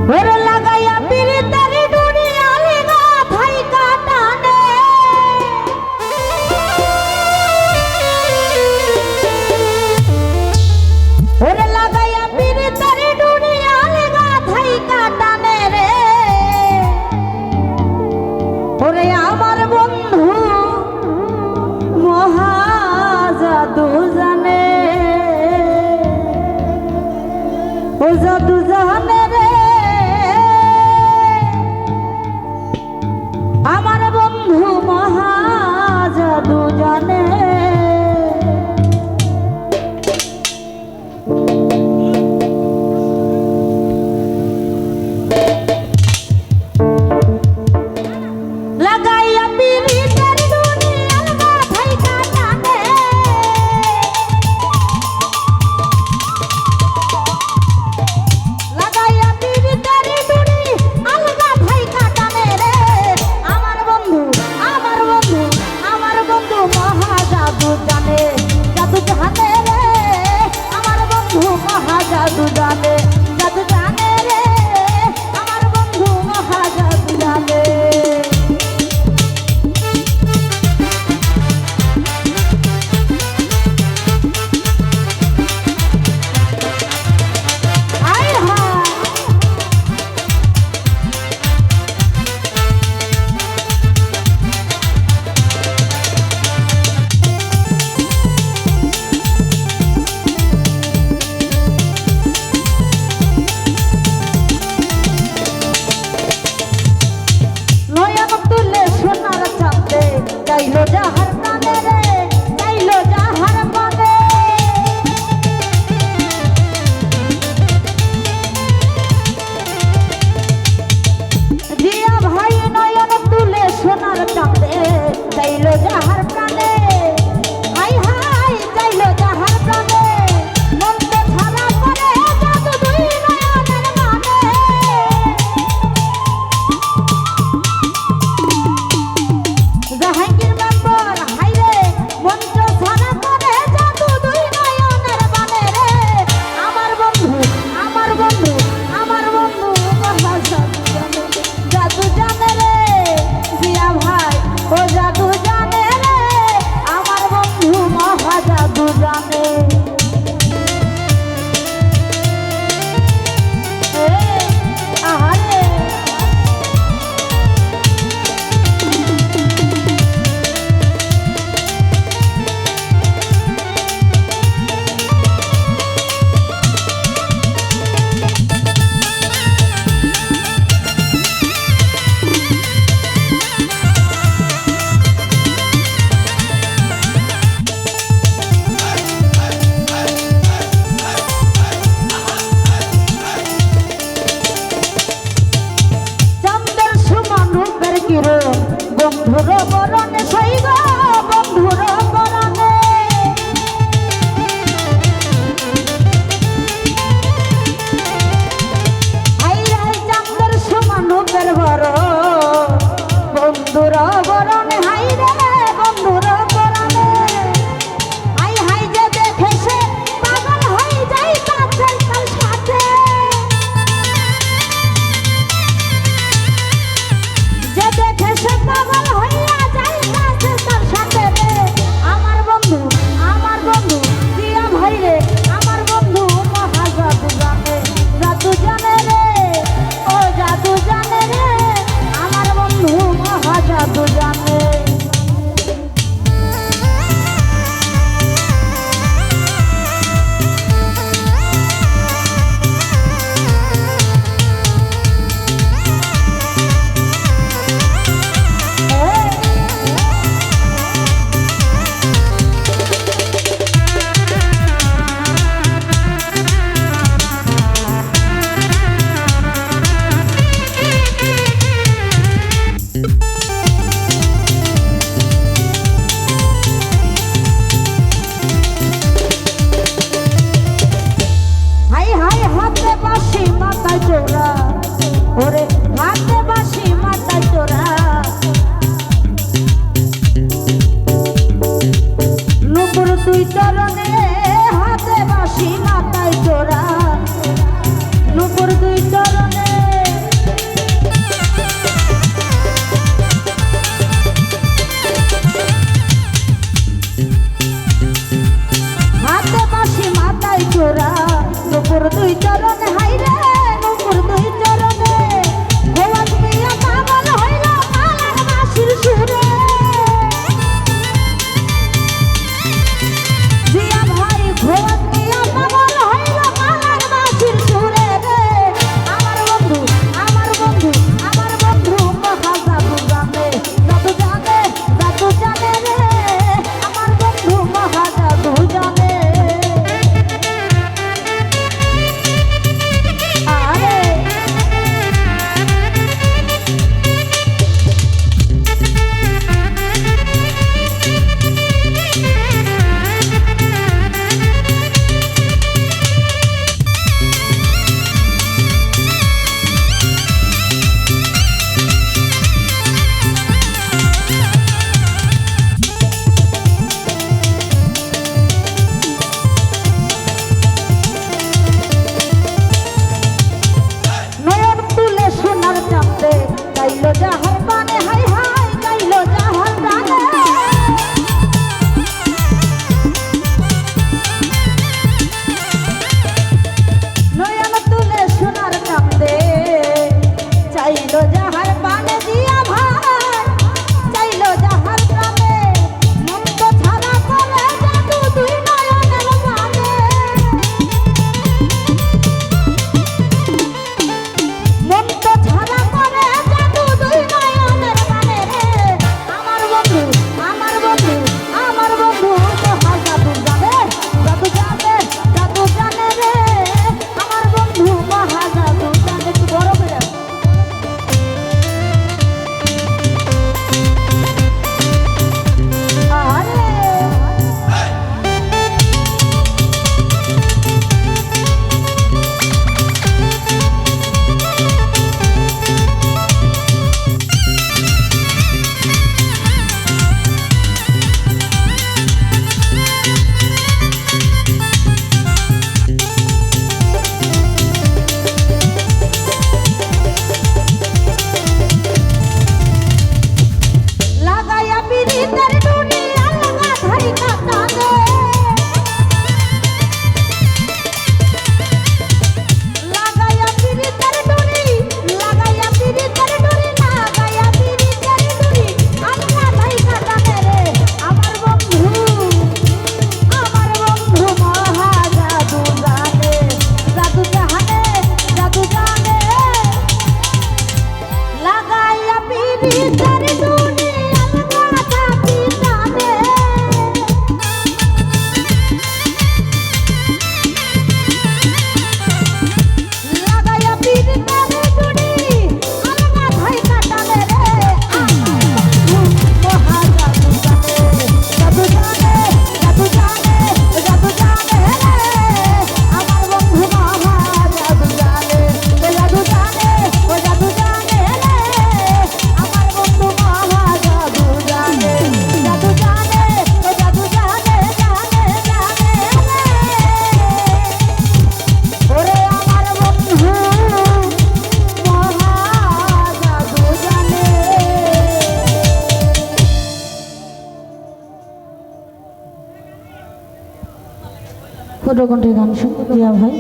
ওরে লাগাইয়া পিরিতের ডুরি আলিগা থাই কাটানে ওরে লাগাইয়া পিরিতের ডুরি আলিগা থাই কাটানে রে ওরে আমার বন্ধু মহা জাদু জানে ও জাদু জানে রে আমার বন্ধু মহা জাদু জানে লাগাইয়া পিরিতের ডুরি আলগা থাই কাটানে লাগাইয়া পিরিতের ডুরি আলগা থাই কাটানে রে আমার বন্ধু মহা জাদু জানে রে আমার বন্ধু মহা জাদু জানে রে আমার বন্ধু মহা জাদু জানে চাইলো যাহার প্রাণে রে চাইলো যাহার প্রাণে জিয়া ভাই নয়ন তুলে সোনার চাঁদে চাইলো যাহার প্রাণে হাই হাই চাইলো যাহার প্রাণে মন তো ছাড়া করে জাদু দুই নয়নের মানে জাহাঙ্গীর মেম্বার হাইরে মন্ত্র ছাড়া করে জাদু দুই নয়নের বানে রে আমার বন্ধু মহা জাদু জানে রে জিয়া ভাই ও জাদু জানে রে আমার বন্ধু মহা জাদু জানে আহারে বন্ধুর বরণে সইগ বন্ধুর বরণে হাইরাই চাঁদের সমান রূপের বর বন্ধুর বরণে হাইরে বন্ধুর বরণে হাই হাই যে দেখে সে পাগল হয়ে যায় তার সাথে যে দেখে সে পাগল হইয়া যায় তার সাথে রে আমার বন্ধু জিয়া ভাই রে আমার বন্ধু মহা জাদু জানে রে ও জাদু জানে রে আমার বন্ধু মহা জাদু জানে দুই চরণে পিতার দুনি আলগা থাকি জানে লাগাইয়া পিতার দুনি আলগা থাই কাটালে রে আমার বন্ধু মহাজাদু জানে জাদু জানে আমার বন্ধু মহাজাদু জানে জাদু জানে জাদু জানে আমার বন্ধু মহাজাদু জানে জাদু জানে জাদু জানে ওরে আমার বন্ধু মহাজাদু জানে। ছোট কণ্ঠে গান শুনতে দিয়া ভাই।